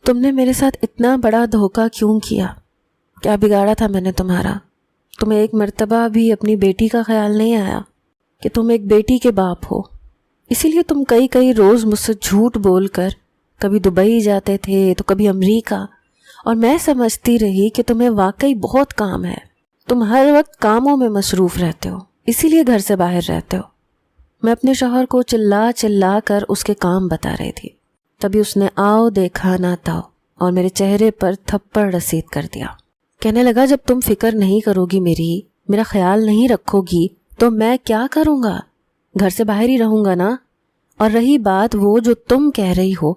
تم نے میرے ساتھ اتنا بڑا دھوکہ کیوں کیا؟ کیا بگاڑا تھا میں نے تمہارا؟ تمہیں ایک مرتبہ بھی اپنی بیٹی کا خیال نہیں آیا کہ تم ایک بیٹی کے باپ ہو؟ اسی لیے تم کئی روز مجھ سے جھوٹ بول کر کبھی دبئی جاتے تھے تو کبھی امریکہ، اور میں سمجھتی رہی کہ تمہیں واقعی بہت کام ہے. تم ہر وقت کاموں میں مصروف رہتے ہو، اسی لیے گھر سے باہر رہتے ہو. میں اپنے شوہر کو چلا کر اس کے کام بتا رہی تھی، تبھی اس نے آؤ دیکھا نہ تاؤ اور میرے چہرے پر تھپڑ رسید کر دیا. کہنے لگا جب تم فکر نہیں کرو گی میرا خیال نہیں رکھو گی تو میں کیا کروں گا؟ گھر سے باہر ہی رہوں گا نا. اور رہی بات وہ جو تم کہہ رہی ہو،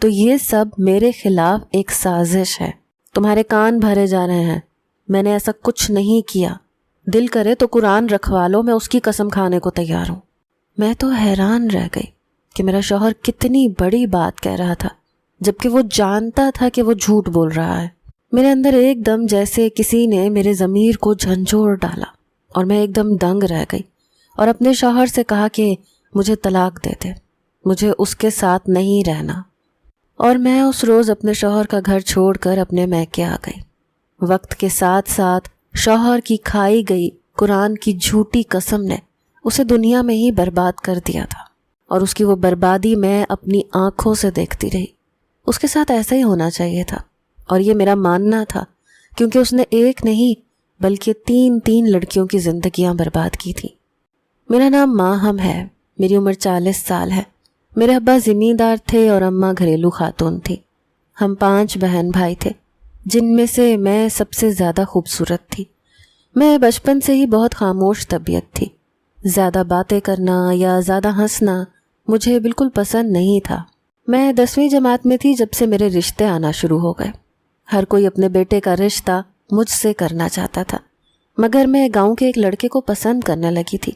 تو یہ سب میرے خلاف ایک سازش ہے. تمہارے کان بھرے جا رہے ہیں. میں نے ایسا کچھ نہیں کیا. دل کرے تو قرآن رکھوا لو، میں اس کی قسم کھانے کو تیار ہوں. میں تو حیران رہ گئی کہ میرا شوہر کتنی بڑی بات کہہ رہا تھا، جبکہ وہ جانتا تھا کہ وہ جھوٹ بول رہا ہے. میرے اندر ایک دم جیسے کسی نے میرے ضمیر کو جھنجھوڑ ڈالا اور میں ایک دم دنگ رہ گئی اور اپنے شوہر سے کہا کہ مجھے طلاق دے دے، مجھے اس کے ساتھ نہیں رہنا. اور میں اس روز اپنے شوہر کا گھر چھوڑ کر اپنے میکے آ گئی. وقت کے ساتھ ساتھ شوہر کی کھائی گئی قرآن کی جھوٹی قسم نے اسے دنیا میں ہی برباد کر دیا تھا، اور اس کی وہ بربادی میں اپنی آنکھوں سے دیکھتی رہی. اس کے ساتھ ایسا ہی ہونا چاہیے تھا، اور یہ میرا ماننا تھا، کیونکہ اس نے ایک نہیں بلکہ تین لڑکیوں کی زندگیاں برباد کی تھی. میرا نام ماہم ہے، میری عمر 40 سال ہے. میرے ابا زمیندار تھے اور اماں گھریلو خاتون تھی. ہم 5 بہن بھائی تھے، جن میں سے میں سب سے زیادہ خوبصورت تھی. میں بچپن سے ہی بہت خاموش طبیعت تھی. زیادہ باتیں کرنا یا زیادہ ہنسنا مجھے بالکل پسند نہیں تھا. میں 10ویں جماعت میں تھی جب سے میرے رشتے آنا شروع ہو گئے. ہر کوئی اپنے بیٹے کا رشتہ مجھ سے کرنا چاہتا تھا، مگر میں گاؤں کے ایک لڑکے کو پسند کرنے لگی تھی.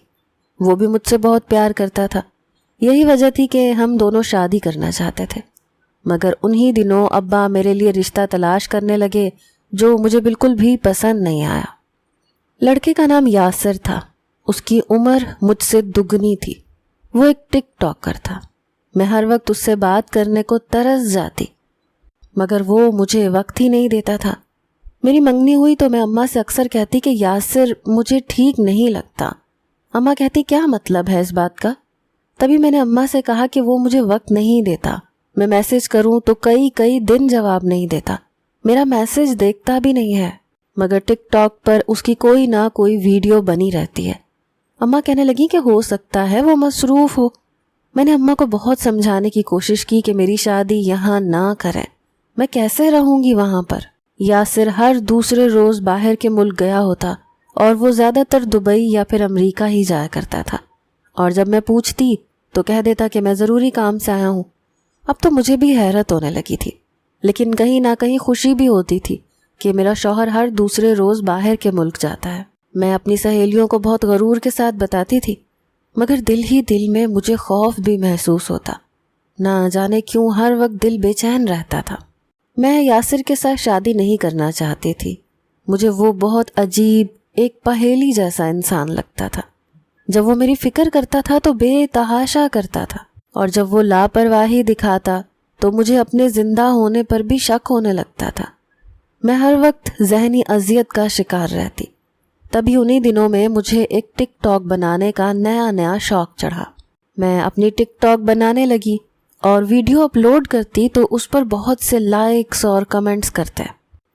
وہ بھی مجھ سے بہت پیار کرتا تھا. یہی وجہ تھی کہ ہم دونوں شادی کرنا چاہتے تھے. مگر انہی دنوں ابا میرے لیے رشتہ تلاش کرنے لگے جو مجھے بالکل بھی پسند نہیں آیا. لڑکے کا نام یاسر تھا. اس کی عمر مجھ سے دگنی تھی. وہ ایک ٹک ٹاکر تھا. میں ہر وقت اس سے بات کرنے کو ترس جاتی، مگر وہ مجھے وقت ہی نہیں دیتا تھا. میری منگنی ہوئی تو میں اماں سے اکثر کہتی کہ یاسر مجھے ٹھیک نہیں لگتا. اماں کہتی کیا مطلب ہے اس بات کا؟ تبھی میں نے اماں سے کہا کہ وہ مجھے وقت نہیں دیتا. میں میسج کروں تو کئی دن جواب نہیں دیتا. میرا میسج دیکھتا بھی نہیں ہے، مگر ٹک ٹاک پر اس کی کوئی نہ کوئی ویڈیو بنی رہتی ہے. اماں کہنے لگی کہ ہو سکتا ہے وہ مصروف ہو. میں نے اماں کو بہت سمجھانے کی کوشش کی کہ میری شادی یہاں نہ کریں. میں کیسے رہوں گی وہاں پر؟ یاسر ہر دوسرے روز باہر کے ملک گیا ہوتا اور وہ زیادہ تر دبئی یا پھر امریکہ ہی جایا کرتا تھا. اور جب میں پوچھتی تو کہہ دیتا کہ میں ضروری کام سے آیا ہوں. اب تو مجھے بھی حیرت ہونے لگی تھی، لیکن کہیں نہ کہیں خوشی بھی ہوتی تھی کہ میرا شوہر ہر دوسرے روز باہر کے ملک جاتا ہے. میں اپنی سہیلیوں کو بہت غرور کے ساتھ بتاتی تھی، مگر دل ہی دل میں مجھے خوف بھی محسوس ہوتا. نہ جانے کیوں ہر وقت دل بے چین رہتا تھا. میں یاسر کے ساتھ شادی نہیں کرنا چاہتی تھی. مجھے وہ بہت عجیب، ایک پہیلی جیسا انسان لگتا تھا. جب وہ میری فکر کرتا تھا تو بے تحاشا کرتا تھا، اور جب وہ لاپرواہی دکھاتا تو مجھے اپنے زندہ ہونے پر بھی شک ہونے لگتا تھا. میں ہر وقت ذہنی اذیت کا شکار رہتی. تبھی انہی دنوں میں مجھے ایک ٹک ٹاک بنانے کا نیا شوق چڑھا. میں اپنی ٹک ٹاک بنانے لگی اور ویڈیو اپلوڈ کرتی تو اس پر بہت سے لائکس اور کمنٹس کرتے.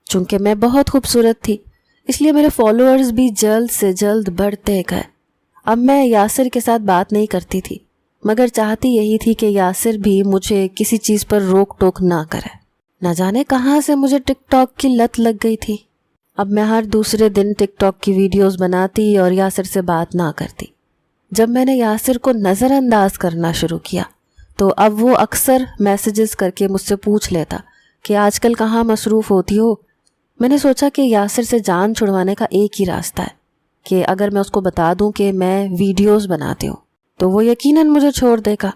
چونکہ میں بہت خوبصورت تھی، اس لیے میرے فالوورز بھی جلد سے جلد بڑھتے گئے. اب میں یاسر کے ساتھ بات نہیں کرتی تھی، مگر چاہتی یہی تھی کہ یاسر بھی مجھے کسی چیز پر روک ٹوک نہ کرے. نہ جانے کہاں سے مجھے ٹک ٹاک کی لت لگ گئی تھی. اب میں ہر دوسرے دن ٹک ٹاک کی ویڈیوز بناتی اور یاسر سے بات نہ کرتی. جب میں نے یاسر کو نظر انداز کرنا شروع کیا تو اب وہ اکثر میسیجز کر کے مجھ سے پوچھ لیتا کہ آج کل کہاں مصروف ہوتی ہو. میں نے سوچا کہ یاسر سے جان چھڑوانے کا ایک ہی راستہ ہے کہ اگر میں اس کو بتا دوں کہ میں ویڈیوز بناتی ہوں تو وہ یقیناً مجھے چھوڑ دے گا.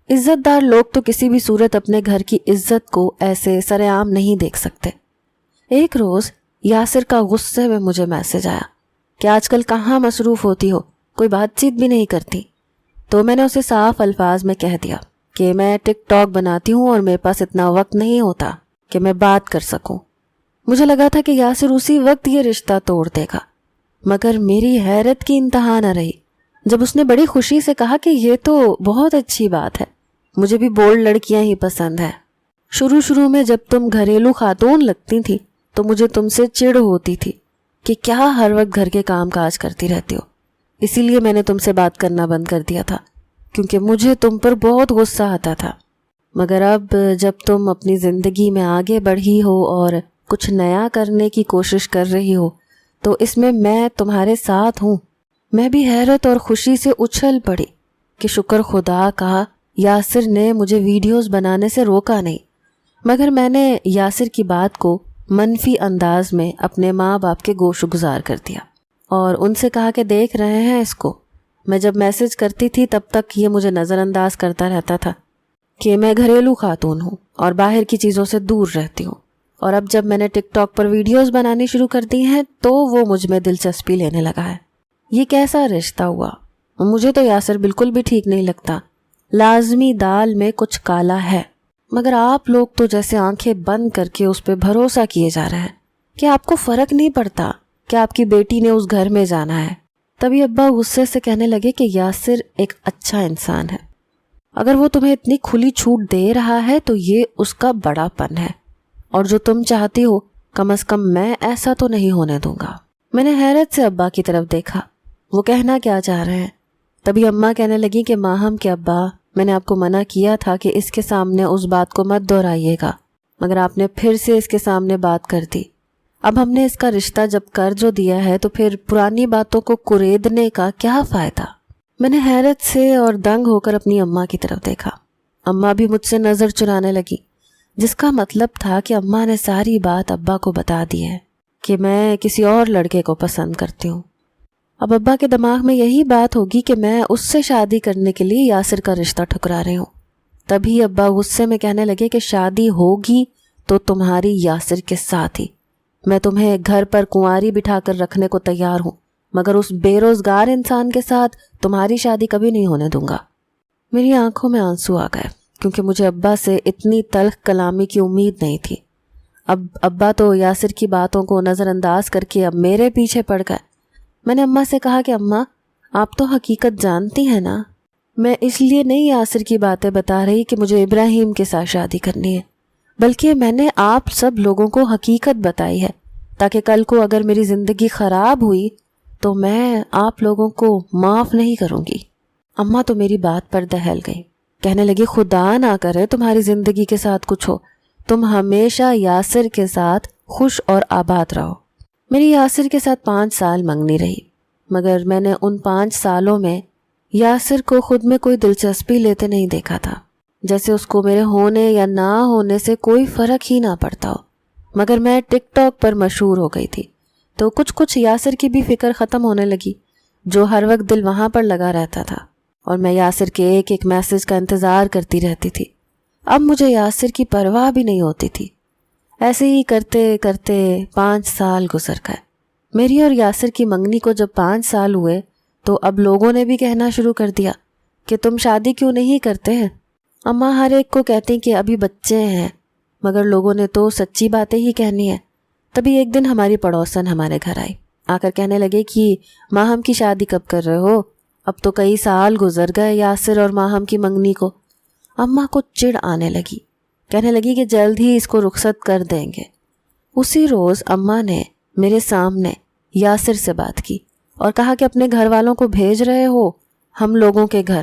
عزت دار لوگ تو کسی بھی صورت اپنے گھر کی عزت کو ایسے سر عام نہیں دیکھ سکتے. ایک روز یاسر کا غصے میں مجھے میسج آیا کہ آج کل کہاں مصروف ہوتی ہو، کوئی بات چیت بھی نہیں کرتی. تو میں نے اسے صاف الفاظ میں کہہ دیا کہ میں ٹک ٹاک بناتی ہوں اور میرے پاس اتنا وقت نہیں ہوتا. کہ میں بات کر سکوں۔ مجھے لگا تھا کہ یاسر اسی وقت یہ رشتہ توڑ دے گا، مگر میری حیرت کی انتہا نہ رہی جب اس نے بڑی خوشی سے کہا کہ یہ تو بہت اچھی بات ہے، مجھے بھی بولڈ لڑکیاں ہی پسند ہیں۔ شروع میں جب تم گھریلو خاتون لگتی تھی تو مجھے تم سے چڑ ہوتی تھی کہ کیا ہر وقت گھر کے کام کاج کرتی رہتی ہو، اسی لیے میں نے تم سے بات کرنا بند کر دیا تھا، کیونکہ مجھے تم پر بہت غصہ آتا تھا۔ مگر اب جب تم اپنی زندگی میں آگے بڑھی ہو اور کچھ نیا کرنے کی کوشش کر رہی ہو تو اس میں تمہارے ساتھ ہوں۔ میں بھی حیرت اور خوشی سے اچھل پڑی کہ شکر خدا کا یاسر نے مجھے ویڈیوز بنانے سے روکا نہیں، مگر میں نے یاسر کی بات کو منفی انداز میں اپنے ماں باپ کے گوش گزار کر دیا اور ان سے کہا کہ دیکھ رہے ہیں اس کو، میں جب میسج کرتی تھی تب تک یہ مجھے نظر انداز کرتا رہتا تھا کہ میں گھریلو خاتون ہوں اور باہر کی چیزوں سے دور رہتی ہوں، اور اب جب میں نے ٹک ٹاک پر ویڈیوز بنانی شروع کر دی ہیں تو وہ مجھ میں دلچسپی لینے لگا ہے۔ یہ کیسا رشتہ ہوا؟ مجھے تو یاسر بالکل بھی ٹھیک نہیں لگتا، لازمی دال میں کچھ کالا ہے، مگر آپ لوگ تو جیسے آنکھیں بند کر کے اس پہ بھروسہ کیے جا رہے ہیں کہ آپ کو فرق نہیں پڑتا کہ آپ کی بیٹی نے اس گھر میں جانا ہے۔ تبھی ابا غصے سے کہنے لگے کہ یاسر ایک اچھا انسان ہے، اگر وہ تمہیں اتنی کھلی چھوٹ دے رہا ہے تو یہ اس کا بڑا پن ہے، اور جو تم چاہتی ہو کم از کم میں ایسا تو نہیں ہونے دوں گا۔ میں نے حیرت سے ابا کی طرف دیکھا، وہ کہنا کیا چاہ رہے ہیں؟ تبھی اماں کہنے لگی کہ ماہم کے ابا، میں نے آپ کو منع کیا تھا کہ اس کے سامنے اس بات کو مت دہرائیے گا، مگر آپ نے پھر سے اس کے سامنے بات کر دی۔ اب ہم نے اس کا رشتہ جب کر جو دیا ہے تو پھر پرانی باتوں کو کریدنے کا کیا فائدہ؟ میں نے حیرت سے اور دنگ ہو کر اپنی اماں کی طرف دیکھا۔ اماں بھی مجھ سے نظر چرانے لگی، جس کا مطلب تھا کہ اماں نے ساری بات ابا کو بتا دی ہے کہ میں کسی اور لڑکے کو پسند کرتی ہوں۔ اب ابا کے دماغ میں یہی بات ہوگی کہ میں اس سے شادی کرنے کے لیے یاسر کا رشتہ ٹھکرا رہی ہوں۔ تبھی ابا غصے میں کہنے لگے کہ شادی ہوگی تو تمہاری یاسر کے ساتھ ہی، میں تمہیں گھر پر کنواری بٹھا کر رکھنے کو تیار ہوں، مگر اس بے روزگار انسان کے ساتھ تمہاری شادی کبھی نہیں ہونے دوں گا۔ میری آنکھوں میں آنسو آ گئے کیونکہ مجھے ابا سے اتنی تلخ کلامی کی امید نہیں تھی۔ اب ابا تو یاسر کی باتوں کو نظر انداز کر کے اب میرے پیچھے پڑ گئے۔ میں نے اماں سے کہا کہ اماں، آپ تو حقیقت جانتی ہیں نا، میں اس لیے نہیں یاسر کی باتیں بتا رہی کہ مجھے ابراہیم کے ساتھ شادی کرنی ہے، بلکہ میں نے آپ سب لوگوں کو حقیقت بتائی ہے تاکہ کل کو اگر میری زندگی خراب ہوئی تو میں آپ لوگوں کو معاف نہیں کروں گی۔ اماں تو میری بات پر دہل گئی، کہنے لگی خدا نہ کرے تمہاری زندگی کے ساتھ کچھ ہو، تم ہمیشہ یاسر کے ساتھ خوش اور آباد رہو۔ میری یاسر کے ساتھ 5 سال منگنی رہی، مگر میں نے ان 5 سالوں میں یاسر کو خود میں کوئی دلچسپی لیتے نہیں دیکھا تھا، جیسے اس کو میرے ہونے یا نہ ہونے سے کوئی فرق ہی نہ پڑتا ہو۔ مگر میں ٹک ٹاک پر مشہور ہو گئی تھی تو کچھ یاسر کی بھی فکر ختم ہونے لگی، جو ہر وقت دل وہاں پر لگا رہتا تھا اور میں یاسر کے ایک ایک میسج کا انتظار کرتی رہتی تھی۔ اب مجھے یاسر کی پرواہ بھی نہیں ہوتی تھی۔ ایسے ہی کرتے کرتے 5 سال گزر گئے۔ میری اور یاسر کی منگنی کو جب 5 سال ہوئے تو اب لوگوں نے بھی کہنا شروع کر دیا کہ تم شادی کیوں نہیں کرتے ہیں؟ اماں ہر ایک کو کہتی کہ ابھی بچے ہیں، مگر لوگوں نے تو سچی باتیں ہی کہنی ہے۔ تبھی ایک دن ہماری پڑوسن ہمارے گھر آئی، آ کر کہنے لگے کہ ماہم کی شادی کب کر رہے ہو؟ اب تو کئی سال گزر گئے یاسر اور ماہم کی منگنی کو۔ اماں کو چڑ آنے لگی، کہنے لگی کہ جلد ہی اس کو رخصت کر دیں گے۔ اسی روز اماں نے میرے سامنے یاسر سے بات کی اور کہا کہ اپنے گھر والوں کو بھیج رہے ہو ہم لوگوں کے گھر؟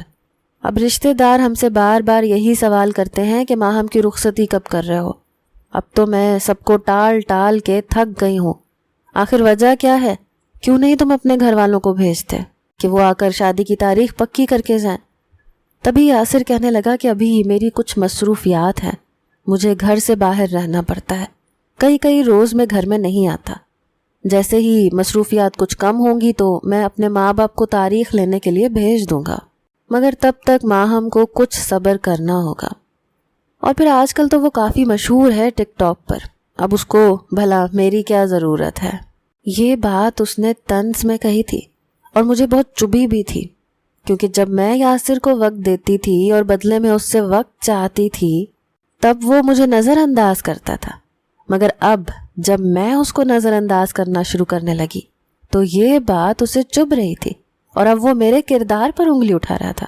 اب رشتہ دار ہم سے بار بار یہی سوال کرتے ہیں کہ ماہم کی رخصتی کب کر رہے ہو۔ اب تو میں سب کو ٹال ٹال کے تھک گئی ہوں، آخر وجہ کیا ہے؟ کیوں نہیں تم اپنے گھر والوں کو بھیجتے کہ وہ آ کر شادی کی تاریخ پکی کر کے جائیں؟ تبھی یاسر کہنے لگا کہ ابھی میری کچھ مصروفیات ہیں، مجھے گھر سے باہر رہنا پڑتا ہے، کئی روز میں گھر میں نہیں آتا۔ جیسے ہی مصروفیات کچھ کم ہوں گی تو میں اپنے ماں باپ کو تاریخ لینے کے لیے بھیج دوں گا، مگر تب تک ماہم کو کچھ صبر کرنا ہوگا۔ اور پھر آج کل تو وہ کافی مشہور ہے ٹک ٹاک پر، اب اس کو بھلا میری کیا ضرورت ہے؟ یہ بات اس نے طنز میں کہی تھی اور مجھے بہت چبھی بھی تھی، کیونکہ جب میں یاسر کو وقت دیتی تھی اور بدلے میں اس سے وقت چاہتی تھی تب وہ مجھے نظر انداز کرتا تھا، مگر اب جب میں اس کو نظر انداز کرنا شروع کرنے لگی تو یہ بات اسے چبھ رہی تھی اور اب وہ میرے کردار پر انگلی اٹھا رہا تھا۔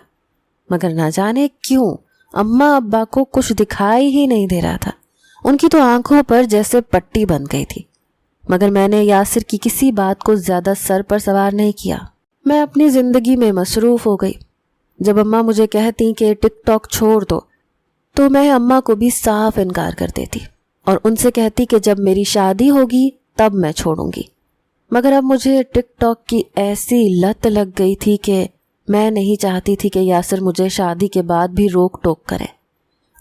مگر نہ جانے کیوں اماں ابا کو کچھ دکھائی ہی نہیں دے رہا تھا، ان کی تو آنکھوں پر جیسے پٹی بن گئی تھی۔ مگر میں نے یاسر کی کسی بات کو زیادہ سر پر سوار نہیں کیا، میں اپنی زندگی میں مصروف ہو گئی۔ جب اماں مجھے کہتی کہ ٹک ٹاک چھوڑ دو تو میں اماں کو بھی صاف انکار کر دیتی اور ان سے کہتی کہ جب میری شادی ہوگی تب میں چھوڑوں گی۔ مگر اب مجھے ٹک ٹاک کی ایسی لت لگ گئی تھی کہ میں نہیں چاہتی تھی کہ یاسر مجھے شادی کے بعد بھی روک ٹوک کرے،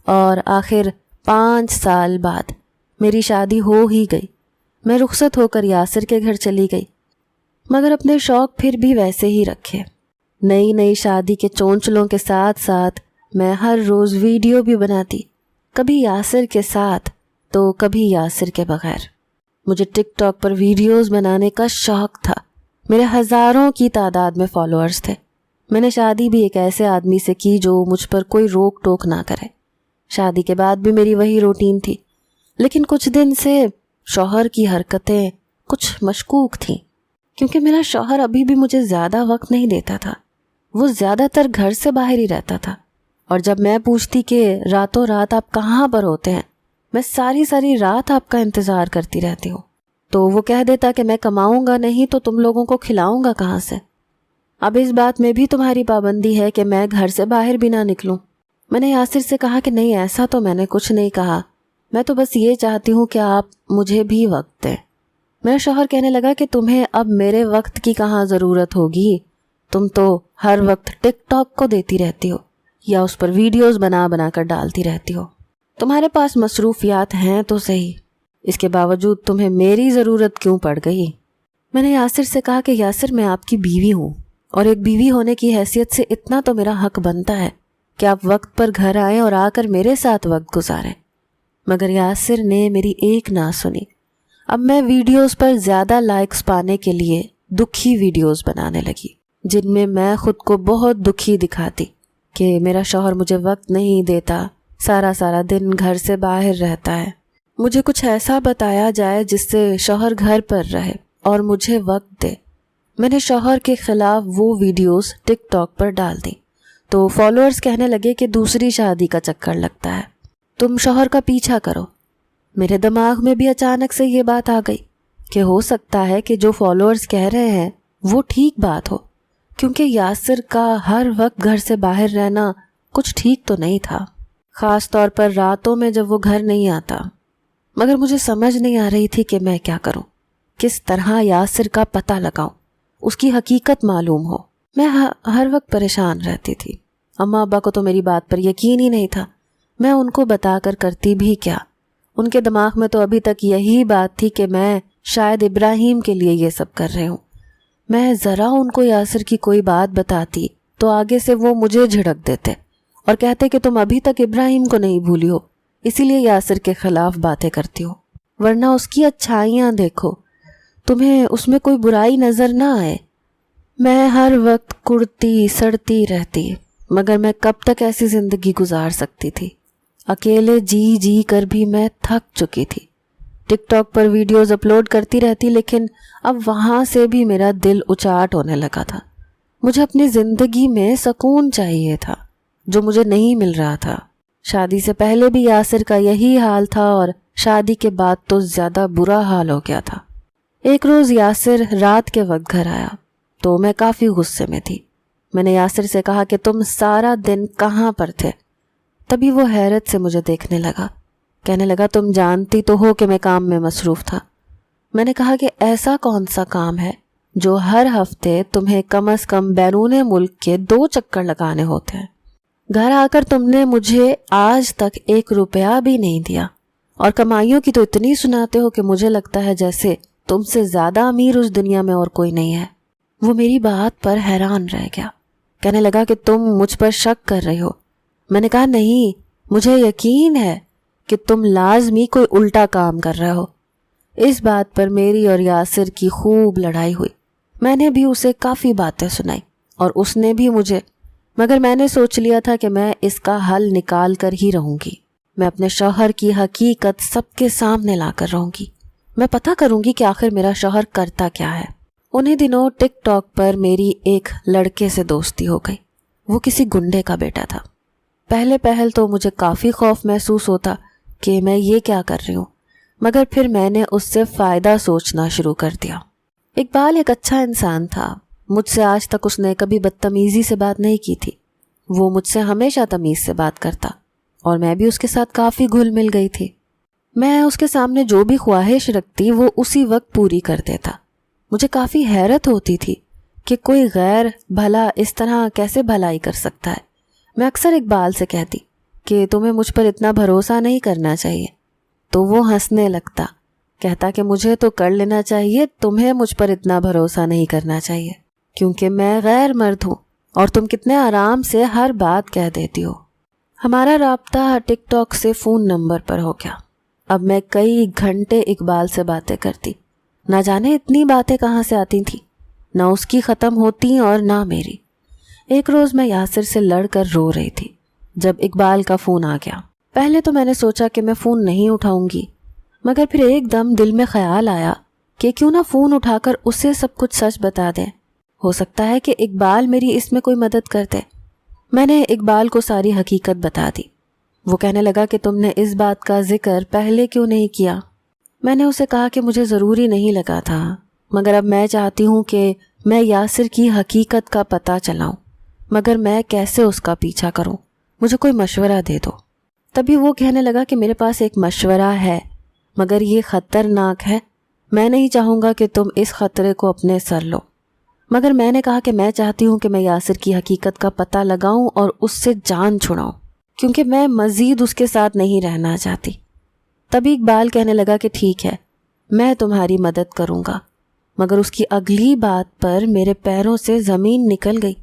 اور آخر 5 سال بعد میری شادی ہو ہی گئی۔ میں رخصت ہو کر یاسر کے گھر چلی گئی، مگر اپنے شوق پھر بھی ویسے ہی رکھے۔ نئی شادی کے چونچلوں کے ساتھ ساتھ میں ہر روز ویڈیو بھی بناتی، کبھی یاسر کے ساتھ تو کبھی یاسر کے بغیر۔ مجھے ٹک ٹاک پر ویڈیوز بنانے کا شوق تھا، میرے ہزاروں کی تعداد میں فالوورز تھے۔ میں نے شادی بھی ایک ایسے آدمی سے کی جو مجھ پر کوئی روک ٹوک نہ کرے۔ شادی کے بعد بھی میری وہی روٹین تھی، لیکن کچھ دن سے شوہر کی حرکتیں کچھ مشکوک تھیں، کیونکہ میرا شوہر ابھی بھی مجھے زیادہ وقت نہیں دیتا تھا۔ وہ زیادہ تر گھر سے باہر ہی رہتا تھا، اور جب میں پوچھتی کہ راتوں رات آپ کہاں پر ہوتے ہیں، میں ساری رات آپ کا انتظار کرتی رہتی ہوں، تو وہ کہہ دیتا کہ میں کماؤں گا نہیں تو تم لوگوں کو کھلاؤں گا کہاں سے؟ اب اس بات میں بھی تمہاری پابندی ہے کہ میں گھر سے باہر بھی نہ نکلوں۔ میں نے یاسر سے کہا کہ نہیں، ایسا تو میں نے کچھ نہیں کہا، میں تو بس یہ چاہتی ہوں کہ آپ مجھے بھی وقت دیں۔ میرا شوہر کہنے لگا کہ تمہیں اب میرے وقت کی کہاں ضرورت ہوگی، تم تو ہر وقت ٹک ٹاک کو دیتی رہتی ہو یا اس پر ویڈیوز بنا کر ڈالتی رہتی ہو۔ تمہارے پاس مصروفیات ہیں تو صحیح، اس کے باوجود تمہیں میری ضرورت کیوں پڑ گئی؟ میں نے یاسر سے کہا کہ یاسر، میں آپ کی بیوی ہوں، اور ایک بیوی ہونے کی حیثیت سے اتنا تو میرا حق بنتا ہے کہ آپ وقت پر گھر آئیں اور آ کر میرے ساتھ وقت گزاریں۔ مگر یاسر نے میری ایک نہ سنی۔ اب میں ویڈیوز پر زیادہ لائکس پانے کے لیے دکھی ویڈیوز بنانے لگی، جن میں میں خود کو بہت دکھی دکھاتی کہ میرا شوہر مجھے وقت نہیں دیتا، سارا دن گھر سے باہر رہتا ہے۔ مجھے کچھ ایسا بتایا جائے جس سے شوہر گھر پر رہے اور مجھے وقت دے۔ میں نے شوہر کے خلاف وہ ویڈیوز ٹک ٹاک پر ڈال دی تو فالوورز کہنے لگے کہ دوسری شادی کا چکر لگتا ہے، تم شوہر کا پیچھا کرو۔ میرے دماغ میں بھی اچانک سے یہ بات آ گئی کہ ہو سکتا ہے کہ جو فالوورز کہہ رہے ہیں وہ ٹھیک بات ہو، کیونکہ یاسر کا ہر وقت گھر سے باہر رہنا کچھ ٹھیک تو نہیں تھا، خاص طور پر راتوں میں جب وہ گھر نہیں آتا۔ مگر مجھے سمجھ نہیں آ رہی تھی کہ میں کیا کروں، کس طرح یاسر کا پتہ لگاؤں، اس کی حقیقت معلوم ہو۔ میں ہر وقت پریشان رہتی تھی۔ اماں ابا کو تو میری بات پر یقین ہی نہیں تھا، میں ان کو بتا کر کرتی بھی کیا؟ ان کے دماغ میں تو ابھی تک یہی بات تھی کہ میں شاید ابراہیم کے لیے یہ سب کر رہی ہوں۔ میں ذرا ان کو یاسر کی کوئی بات بتاتی تو آگے سے وہ مجھے جھڑک دیتے اور کہتے کہ تم ابھی تک ابراہیم کو نہیں بھولی ہو، اسی لیے یاسر کے خلاف باتیں کرتی ہو، ورنہ اس کی اچھائیاں دیکھو، تمہیں اس میں کوئی برائی نظر نہ آئے۔ میں ہر وقت کڑتی سڑتی رہتی، مگر میں کب تک ایسی زندگی گزار سکتی تھی؟ اکیلے جی کر بھی میں تھک چکی تھی۔ ٹک ٹاک پر ویڈیوز اپلوڈ کرتی رہتی، لیکن اب وہاں سے بھی میرا دل اچاٹ ہونے لگا تھا۔ مجھے اپنی زندگی میں سکون چاہیے تھا، جو مجھے نہیں مل رہا تھا۔ شادی سے پہلے بھی یاسر کا یہی حال تھا، اور شادی کے بعد تو زیادہ برا حال ہو گیا تھا۔ ایک روز یاسر رات کے وقت گھر آیا تو میں کافی غصے میں تھی۔ میں نے یاسر سے کہا کہ تم سارا دن کہاں پر تھے؟ تبھی وہ حیرت سے مجھے دیکھنے لگا، کہنے لگا تم جانتی تو ہو کہ میں کام میں مصروف تھا۔ میں نے کہا کہ ایسا کون سا کام ہے جو ہر ہفتے تمہیں کم از کم بیرون ملک کے 2 چکر لگانے ہوتے ہیں؟ گھر آ کر تم نے مجھے آج تک 1 روپیہ بھی نہیں دیا، اور کمائیوں کی تو اتنی سناتے ہو کہ مجھے لگتا ہے جیسے تم سے زیادہ امیر اس دنیا میں اور کوئی نہیں ہے۔ وہ میری بات پر حیران رہ گیا، کہنے لگا کہ تم مجھ پر شک کر رہے ہو۔ میں نے کہا نہیں، مجھے یقین ہے کہ تم لازمی کوئی الٹا کام کر رہے ہو۔ اس بات پر میری اور یاسر کی خوب لڑائی ہوئی۔ میں نے بھی اسے کافی باتیں سنائی اور اس نے بھی مجھے، مگر میں نے سوچ لیا تھا کہ میں اس کا حل نکال کر ہی رہوں گی۔ میں اپنے شوہر کی حقیقت سب کے سامنے لا کر رہوں گی. میں پتہ کروں گی کہ آخر میرا شوہر کرتا کیا ہے. انہیں دنوں ٹک ٹاک پر میری ایک لڑکے سے دوستی ہو گئی. وہ کسی گنڈے کا بیٹا تھا. پہل تو مجھے کافی خوف محسوس ہوتا کہ میں یہ کیا کر رہی ہوں، مگر پھر میں نے اس سے فائدہ سوچنا شروع کر دیا. اقبال ایک اچھا انسان تھا. مجھ سے آج تک اس نے کبھی بدتمیزی سے بات نہیں کی تھی. وہ مجھ سے ہمیشہ تمیز سے بات کرتا اور میں بھی اس کے ساتھ کافی گھل مل گئی تھی. میں اس کے سامنے جو بھی خواہش رکھتی وہ اسی وقت پوری کر دیتا. مجھے کافی حیرت ہوتی تھی کہ کوئی غیر بھلا اس طرح کیسے بھلائی کر سکتا ہے. میں اکثر اقبال سے کہتی کہ تمہیں مجھ پر اتنا بھروسہ نہیں کرنا چاہیے، تو وہ ہنسنے لگتا، کہتا کہ مجھے تو کر لینا چاہیے، تمہیں مجھ پر اتنا بھروسہ نہیں کرنا چاہیے کیونکہ میں غیر مرد ہوں اور تم کتنے آرام سے ہر بات کہہ دیتی ہو. ہمارا رابطہ ٹک ٹاک سے فون نمبر پر ہو گیا. اب میں کئی گھنٹے اقبال سے باتیں کرتی. نہ جانے اتنی باتیں کہاں سے آتی تھیں، نہ اس کی ختم ہوتی اور نہ میری. ایک روز میں یاسر سے لڑ کر رو رہی تھی جب اقبال کا فون آ گیا. پہلے تو میں نے سوچا کہ میں فون نہیں اٹھاؤں گی، مگر پھر ایک دم دل میں خیال آیا کہ کیوں نہ فون اٹھا کر اسے سب کچھ سچ بتا دیں. ہو سکتا ہے کہ اقبال میری اس میں کوئی مدد کر دے. میں نے اقبال کو ساری حقیقت بتا دی. وہ کہنے لگا کہ تم نے اس بات کا ذکر پہلے کیوں نہیں کیا. میں نے اسے کہا کہ مجھے ضروری نہیں لگا تھا، مگر اب میں چاہتی ہوں کہ میں یاسر کی حقیقت کا پتہ چلاؤں، مگر میں کیسے اس کا پیچھا کروں، مجھے کوئی مشورہ دے دو. تبھی وہ کہنے لگا کہ میرے پاس ایک مشورہ ہے، مگر یہ خطرناک ہے. میں نہیں چاہوں گا کہ تم اس خطرے کو اپنے سر لو. مگر میں نے کہا کہ میں چاہتی ہوں کہ میں یاسر کی حقیقت کا پتہ لگاؤں اور اس سے جان چھڑاؤں، کیونکہ میں مزید اس کے ساتھ نہیں رہنا چاہتی. تبھی اقبال کہنے لگا کہ ٹھیک ہے، میں تمہاری مدد کروں گا. مگر اس کی اگلی بات پر میرے پیروں سے زمین نکل گئی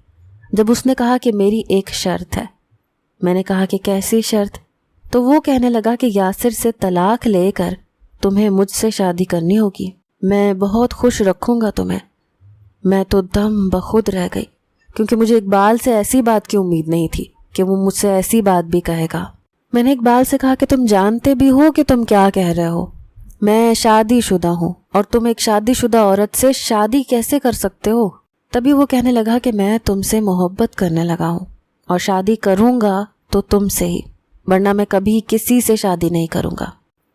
جب اس نے کہا کہ میری ایک شرط ہے. میں نے کہا کہ کیسی شرط؟ تو وہ کہنے لگا کہ یاسر سے طلاق لے کر تمہیں مجھ سے شادی کرنی ہوگی. میں بہت خوش رکھوں گا تمہیں. میں تو دم بخود رہ گئی کیونکہ مجھے اقبال سے ایسی بات کی امید نہیں تھی کہ وہ مجھ سے ایسی بات بھی کہے گا. میں نے اقبال سے کہا کہ تم جانتے بھی ہو کہ تم کیا کہہ رہے ہو. میں شادی شدہ ہوں اور تم ایک شادی شدہ عورت سے شادی کیسے کر سکتے ہو؟ تبھی وہ کہنے لگا کہ میں تم سے محبت کرنے لگا ہوں اور شادی کروں گا تو تم سے ہی، ورنہ میں کبھی کسی سے شادی نہیں کروں گا.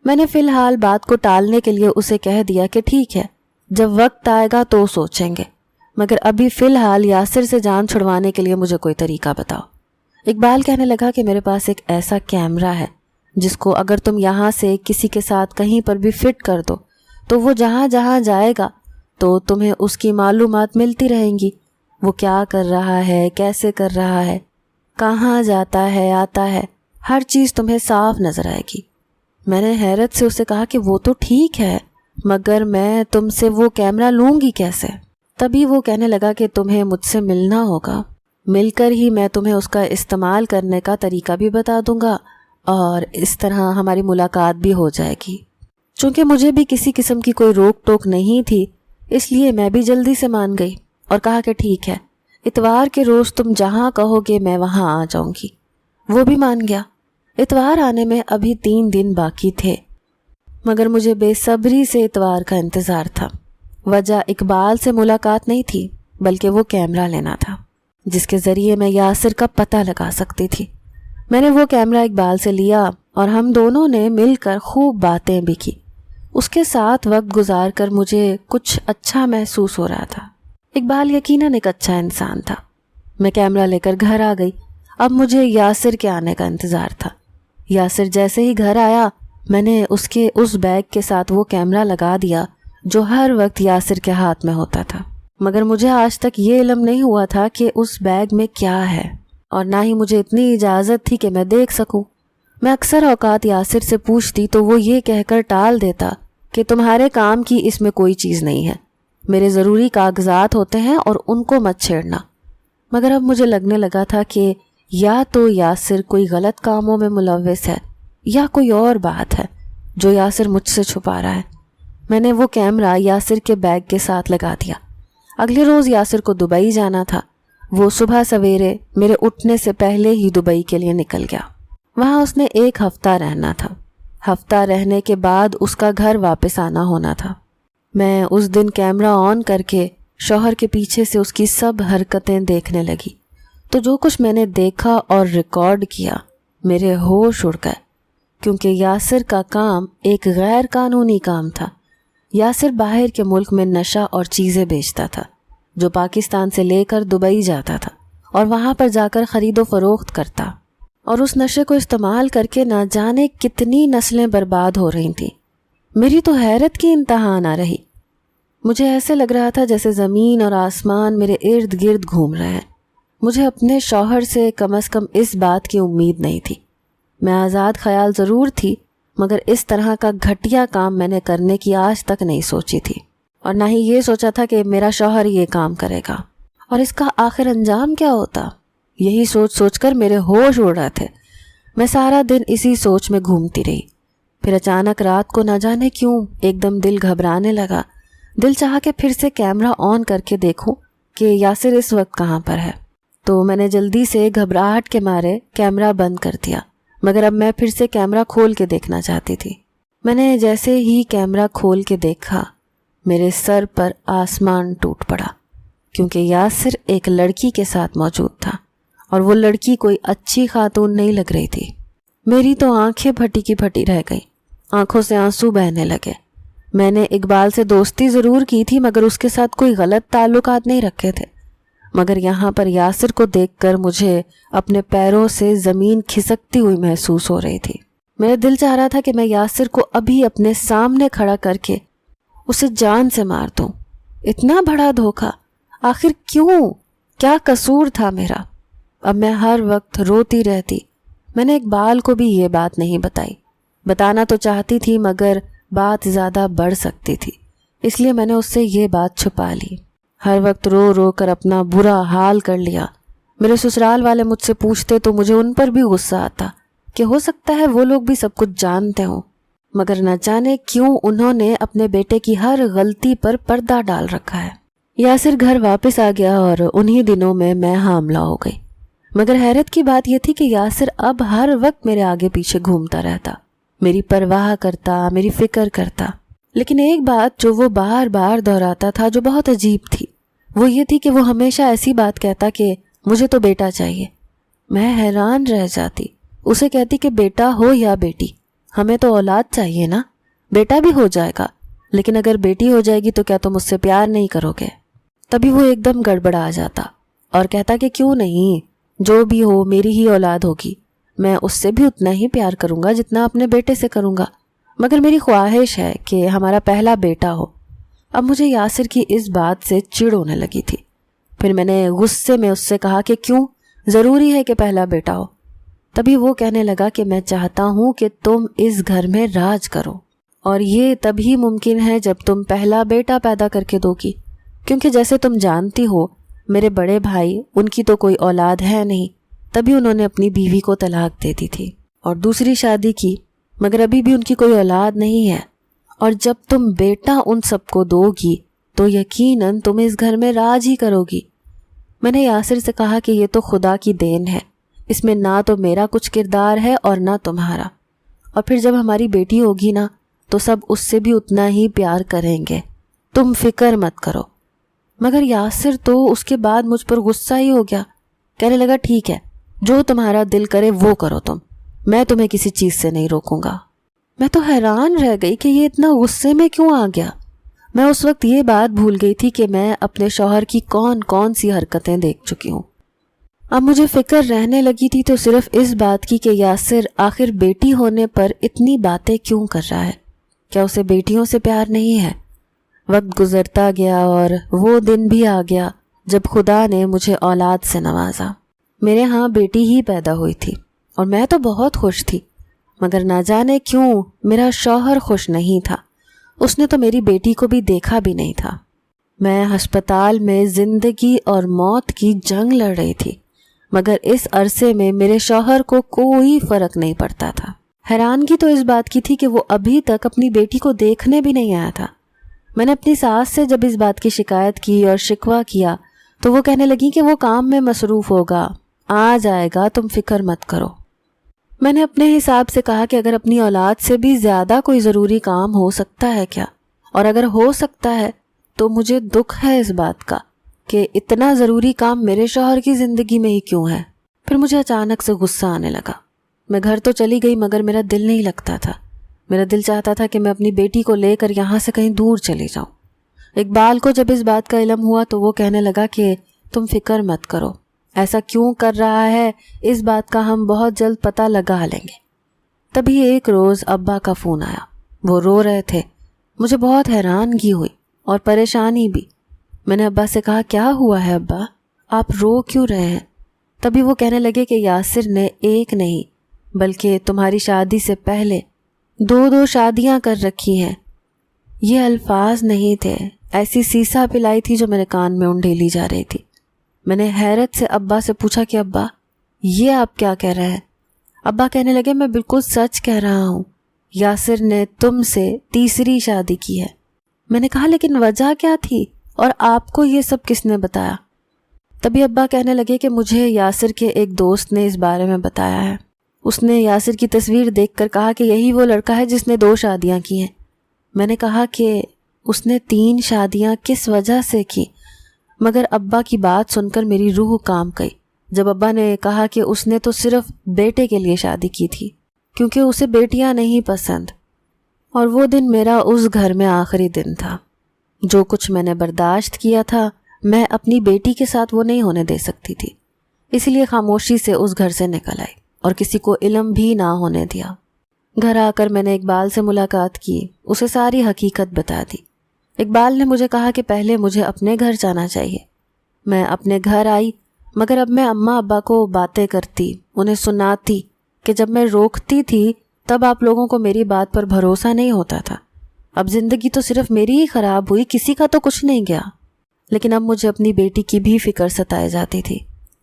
میں نے فی الحال بات کو ٹالنے کے لیے اسے کہہ دیا کہ ٹھیک ہے، جب وقت آئے گا تو سوچیں گے، مگر ابھی فی الحال یاسر سے جان چھڑوانے کے لیے مجھے کوئی طریقہ بتاؤ. اقبال کہنے لگا کہ میرے پاس ایک ایسا کیمرہ ہے جس کو اگر تم یہاں سے کسی کے ساتھ کہیں پر بھی فٹ کر دو تو وہ جہاں جہاں جائے گا تو تمہیں اس کی معلومات ملتی رہیں گی. وہ کیا کر رہا ہے، کیسے کر رہا ہے، کہاں جاتا ہے آتا ہے، ہر چیز تمہیں صاف نظر آئے گی. میں نے حیرت سے اسے کہا کہ وہ تو ٹھیک ہے، مگر میں تم سے وہ کیمرہ لوں گی کیسے؟ تبھی وہ کہنے لگا کہ تمہیں مجھ سے ملنا ہوگا، مل کر ہی میں تمہیں اس کا استعمال کرنے کا طریقہ بھی بتا دوں گا اور اس طرح ہماری ملاقات بھی ہو جائے گی. چونکہ مجھے بھی کسی قسم کی کوئی روک ٹوک نہیں تھی، اس لیے میں بھی جلدی سے مان گئی اور کہا کہ ٹھیک ہے، اتوار کے روز تم جہاں کہو گے میں وہاں آ جاؤں گی. وہ بھی مان گیا. اتوار آنے میں ابھی 3 دن باقی تھے، مگر مجھے بے صبری سے اتوار کا انتظار تھا. وجہ اقبال سے ملاقات نہیں تھی، بلکہ وہ کیمرہ لینا تھا جس کے ذریعے میں یاسر کا پتہ لگا سکتی تھی. میں نے وہ کیمرہ اقبال سے لیا اور ہم دونوں نے مل کر خوب باتیں بھی کی. اس کے ساتھ وقت گزار کر مجھے کچھ اچھا محسوس ہو رہا تھا. اقبال یقیناً ایک اچھا انسان تھا. میں کیمرہ لے کر گھر آ گئی. اب مجھے یاسر کے آنے کا انتظار تھا. یاسر جیسے ہی گھر آیا میں نے اس کے اس بیگ کے ساتھ وہ کیمرہ لگا دیا جو ہر وقت یاسر کے ہاتھ میں ہوتا تھا. مگر مجھے آج تک یہ علم نہیں ہوا تھا کہ اس بیگ میں کیا ہے، اور نہ ہی مجھے اتنی اجازت تھی کہ میں دیکھ سکوں. میں اکثر اوقات یاسر سے پوچھتی تو وہ یہ کہہ کر ٹال دیتا کہ تمہارے کام کی اس میں کوئی چیز نہیں ہے، میرے ضروری کاغذات ہوتے ہیں اور ان کو مت چھیڑنا. مگر اب مجھے لگنے لگا تھا کہ یا تو یاسر کوئی غلط کاموں میں ملوث ہے یا کوئی اور بات ہے جو یاسر مجھ سے چھپا رہا ہے. میں نے وہ کیمرہ یاسر کے بیگ کے ساتھ لگا دیا. اگلے روز یاسر کو دبئی جانا تھا. وہ صبح سویرے میرے اٹھنے سے پہلے ہی دبئی کے لیے نکل گیا وہاں اس نے 1 ہفتہ رہنا تھا۔ ہفتہ رہنے کے بعد اس کا گھر واپس آنا ہونا تھا۔ میں اس دن کیمرہ آن کر کے شوہر کے پیچھے سے اس کی سب حرکتیں دیکھنے لگی، تو جو کچھ میں نے دیکھا اور ریکارڈ کیا، میرے ہوش اڑ گئے، کیونکہ یاسر کا کام ایک غیر قانونی کام تھا۔ یاسر باہر کے ملک میں نشہ اور چیزیں بیچتا تھا، جو پاکستان سے لے کر دبئی جاتا تھا اور وہاں پر جا کر خرید و فروخت کرتا، اور اس نشے کو استعمال کر کے نہ جانے کتنی نسلیں برباد ہو رہی تھیں۔ میری تو حیرت کی انتہا نہ رہی۔ مجھے ایسے لگ رہا تھا جیسے زمین اور آسمان میرے ارد گرد گھوم رہے ہیں۔ مجھے اپنے شوہر سے کم از کم اس بات کی امید نہیں تھی۔ میں آزاد خیال ضرور تھی، مگر اس طرح کا گھٹیا کام میں نے کرنے کی آج تک نہیں سوچی تھی، اور نہ ہی یہ سوچا تھا کہ میرا شوہر یہ کام کرے گا، اور اس کا آخر انجام کیا ہوتا۔ یہی سوچ سوچ کر میرے ہوش اڑ رہے تھے۔ میں سارا دن اسی سوچ میں گھومتی رہی۔ پھر اچانک رات کو نہ جانے کیوں ایک دم دل گھبرانے لگا۔ دل چاہا کہ پھر سے کیمرہ آن کر کے دیکھوں کہ یاسر اس وقت کہاں پر ہے، تو میں نے جلدی سے گھبراہٹ کے مارے کیمرہ بند کر دیا، مگر اب میں پھر سے کیمرہ کھول کے دیکھنا چاہتی تھی۔ میں نے جیسے ہی کیمرہ کھول کے دیکھا، میرے سر پر آسمان ٹوٹ پڑا، کیونکہ یاسر ایک لڑکی کے ساتھ موجود تھا، اور وہ لڑکی کوئی اچھی خاتون نہیں لگ رہی تھی۔ میری تو آنکھیں پھٹی کی پھٹی رہ گئی، آنکھوں سے آنسو بہنے لگے۔ میں نے اقبال سے دوستی ضرور کی تھی، مگر اس کے ساتھ کوئی غلط تعلقات نہیں رکھے تھے، مگر یہاں پر یاسر کو دیکھ کر مجھے اپنے پیروں سے زمین کھسکتی ہوئی محسوس ہو رہی تھی۔ میرا دل چاہ رہا تھا کہ میں یاسر کو ابھی اپنے سامنے کھڑا کر کے اسے جان سے مار دوں۔ اتنا بڑا دھوکہ، آخر کیوں؟ کیا قصور تھا میرا؟ اب میں ہر وقت روتی رہتی۔ میں نے اقبال کو بھی یہ بات نہیں بتائی، بتانا تو چاہتی تھی مگر بات زیادہ بڑھ سکتی تھی، اس لیے میں نے اس سے یہ بات چھپا لی۔ ہر وقت رو رو کر اپنا برا حال کر لیا۔ میرے سسرال والے مجھ سے پوچھتے تو مجھے ان پر بھی غصہ آتا کہ ہو سکتا ہے وہ لوگ بھی سب کچھ جانتے ہوں، مگر نہ جانے کیوں انہوں نے اپنے بیٹے کی ہر غلطی پر پردہ ڈال رکھا ہے۔ یاسر گھر واپس آ گیا اور انہی دنوں میں حاملہ ہو گئی، مگر حیرت کی بات یہ تھی کہ یاسر اب ہر وقت میرے آگے پیچھے گھومتا رہتا، میری پرواہ کرتا، میری فکر کرتا۔ لیکن ایک بات جو وہ بار بار دہراتا تھا جو بہت عجیب تھی، وہ یہ تھی کہ وہ ہمیشہ ایسی بات کہتا کہ مجھے تو بیٹا چاہیے۔ میں حیران رہ جاتی، اسے کہتی کہ بیٹا ہو یا بیٹی، ہمیں تو اولاد چاہیے نا، بیٹا بھی ہو جائے گا، لیکن اگر بیٹی ہو جائے گی تو کیا تم مجھ سے پیار نہیں کرو گے؟ تبھی وہ ایک دم گڑبڑا جاتا اور کہتا کہ کیوں نہیں، جو بھی ہو میری ہی اولاد ہوگی، میں اس سے بھی اتنا ہی پیار کروں گا جتنا اپنے بیٹے سے کروں گا، مگر میری خواہش ہے کہ ہمارا پہلا بیٹا ہو۔ اب مجھے یاسر کی اس بات سے چڑ ہونے لگی تھی۔ پھر میں نے غصے میں اس سے کہا کہ کیوں ضروری ہے کہ پہلا بیٹا ہو؟ تبھی وہ کہنے لگا کہ میں چاہتا ہوں کہ تم اس گھر میں راج کرو، اور یہ تبھی ممکن ہے جب تم پہلا بیٹا پیدا کر کے دو گی، کیونکہ جیسے تم جانتی ہو میرے بڑے بھائی، ان کی تو کوئی اولاد ہے نہیں، تبھی انہوں نے اپنی بیوی کو طلاق دے دی تھی اور دوسری شادی کی، مگر ابھی بھی ان کی کوئی اولاد نہیں ہے، اور جب تم بیٹا ان سب کو دو گی تو یقیناً تم اس گھر میں راج ہی کرو گی۔ میں نے یاسر سے کہا کہ یہ تو خدا کی دین ہے، اس میں نہ تو میرا کچھ کردار ہے اور نہ تمہارا، اور پھر جب ہماری بیٹی ہوگی نا تو سب اس سے بھی اتنا ہی پیار کریں گے، تم فکر مت کرو۔ مگر یاسر تو اس کے بعد مجھ پر غصہ ہی ہو گیا، کہنے لگا ٹھیک ہے، جو تمہارا دل کرے وہ کرو تم، میں تمہیں کسی چیز سے نہیں روکوں گا۔ میں تو حیران رہ گئی کہ یہ اتنا غصے میں کیوں آ گیا۔ میں اس وقت یہ بات بھول گئی تھی کہ میں اپنے شوہر کی کون کون سی حرکتیں دیکھ چکی ہوں۔ اب مجھے فکر رہنے لگی تھی تو صرف اس بات کی کہ یاسر آخر بیٹی ہونے پر اتنی باتیں کیوں کر رہا ہے؟ کیا اسے بیٹیوں سے پیار نہیں ہے؟ وقت گزرتا گیا اور وہ دن بھی آ گیا جب خدا نے مجھے اولاد سے نوازا۔ میرے ہاں بیٹی ہی پیدا ہوئی تھی اور میں تو بہت خوش تھی، مگر نہ جانے کیوں میرا شوہر خوش نہیں تھا۔ اس نے تو میری بیٹی کو بھی دیکھا بھی نہیں تھا۔ میں ہسپتال میں زندگی اور موت کی جنگ لڑ رہی تھی، مگر اس عرصے میں میرے شوہر کو کوئی فرق نہیں پڑتا تھا۔ حیرانگی تو اس بات کی تھی کہ وہ ابھی تک اپنی بیٹی کو دیکھنے بھی نہیں آیا تھا۔ میں نے اپنی ساس سے جب اس بات کی شکایت کی اور شکوہ کیا تو وہ کہنے لگی کہ وہ کام میں مصروف ہوگا، آ جائے گا، تم فکر مت کرو۔ میں نے اپنے حساب سے کہا کہ اگر اپنی اولاد سے بھی زیادہ کوئی ضروری کام ہو سکتا ہے کیا، اور اگر ہو سکتا ہے تو مجھے دکھ ہے اس بات کا کہ اتنا ضروری کام میرے شوہر کی زندگی میں ہی کیوں ہے۔ پھر مجھے اچانک سے غصہ آنے لگا۔ میں گھر تو چلی گئی مگر میرا دل نہیں لگتا تھا۔ میرا دل چاہتا تھا کہ میں اپنی بیٹی کو لے کر یہاں سے کہیں دور چلی جاؤں۔ اقبال کو جب اس بات کا علم ہوا تو وہ کہنے لگا کہ تم فکر مت کرو، ایسا کیوں کر رہا ہے اس بات کا ہم بہت جلد پتہ لگا لیں گے۔ تبھی ایک روز ابا کا فون آیا، وہ رو رہے تھے۔ مجھے بہت حیرانگی ہوئی اور پریشانی بھی۔ میں نے ابا سے کہا کیا ہوا ہے ابا، آپ رو کیوں رہے ہیں؟ تبھی وہ کہنے لگے کہ یاسر نے ایک نہیں بلکہ تمہاری شادی سے پہلے 2 شادیاں کر رکھی ہیں۔ یہ الفاظ نہیں تھے، ایسی سیسا پلائی تھی جو میرے کان میں انڈیلی جا رہی تھی۔ میں نے حیرت سے ابا سے پوچھا کہ ابا یہ آپ کیا کہہ رہے ہیں؟ ابا کہنے لگے میں بالکل سچ کہہ رہا ہوں، یاسر نے تم سے 3 شادی کی ہے۔ میں نے کہا لیکن وجہ کیا تھی اور آپ کو یہ سب کس نے بتایا؟ تبھی ابا کہنے لگے کہ مجھے یاسر کے ایک دوست نے اس بارے میں بتایا ہے۔ اس نے یاسر کی تصویر دیکھ کر کہا کہ یہی وہ لڑکا ہے جس نے 2 شادیاں کی ہیں۔ میں نے کہا کہ اس نے 3 شادیاں کس وجہ سے کی؟ مگر ابا کی بات سن کر میری روح کانپ گئی جب ابا نے کہا کہ اس نے تو صرف بیٹے کے لیے شادی کی تھی کیونکہ اسے بیٹیاں نہیں پسند، اور وہ دن میرا اس گھر میں آخری دن تھا۔ جو کچھ میں نے برداشت کیا تھا میں اپنی بیٹی کے ساتھ وہ نہیں ہونے دے سکتی تھی، اس لیے خاموشی سے اس گھر سے نکل آئی اور کسی کو علم بھی نہ ہونے دیا۔ گھر آ کر میں نے اقبال سے ملاقات کی، اسے ساری حقیقت بتا دی۔ اقبال نے مجھے کہا کہ پہلے مجھے اپنے گھر جانا چاہیے۔ میں اپنے گھر آئی مگر اب میں اماں ابا کو باتیں کرتی، انہیں سناتی کہ جب میں روکتی تھی تب آپ لوگوں کو میری بات پر بھروسہ نہیں ہوتا تھا۔ اب زندگی تو صرف میری ہی خراب ہوئی، کسی کا تو کچھ نہیں گیا۔ لیکن اب مجھے اپنی بیٹی کی بھی فکر ستائے جاتی تھی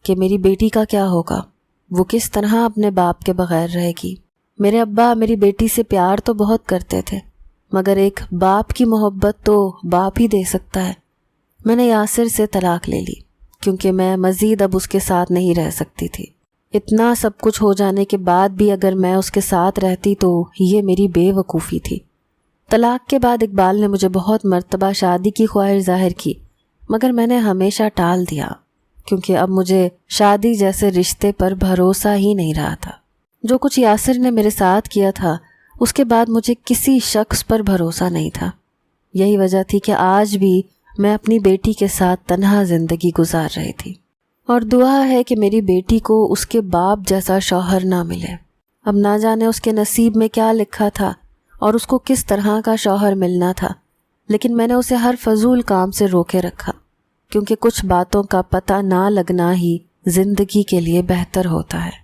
کہ میری بیٹی کا کیا ہوگا، وہ کس طرح اپنے باپ کے بغیر رہے گی۔ میرے ابا میری بیٹی سے پیار تو بہت کرتے تھے مگر ایک باپ کی محبت تو باپ ہی دے سکتا ہے۔ میں نے یاسر سے طلاق لے لی کیونکہ میں مزید اب اس کے ساتھ نہیں رہ سکتی تھی۔ اتنا سب کچھ ہو جانے کے بعد بھی اگر میں اس کے ساتھ رہتی تو یہ میری بے وقوفی تھی۔ طلاق کے بعد اقبال نے مجھے بہت مرتبہ شادی کی خواہش ظاہر کی مگر میں نے ہمیشہ ٹال دیا کیونکہ اب مجھے شادی جیسے رشتے پر بھروسہ ہی نہیں رہا تھا۔ جو کچھ یاسر نے میرے ساتھ کیا تھا اس کے بعد مجھے کسی شخص پر بھروسہ نہیں تھا۔ یہی وجہ تھی کہ آج بھی میں اپنی بیٹی کے ساتھ تنہا زندگی گزار رہی تھی، اور دعا ہے کہ میری بیٹی کو اس کے باپ جیسا شوہر نہ ملے۔ اب نہ جانے اس کے نصیب میں کیا لکھا تھا اور اس کو کس طرح کا شوہر ملنا تھا، لیکن میں نے اسے ہر فضول کام سے روکے رکھا کیونکہ کچھ باتوں کا پتہ نہ لگنا ہی زندگی کے لیے بہتر ہوتا ہے۔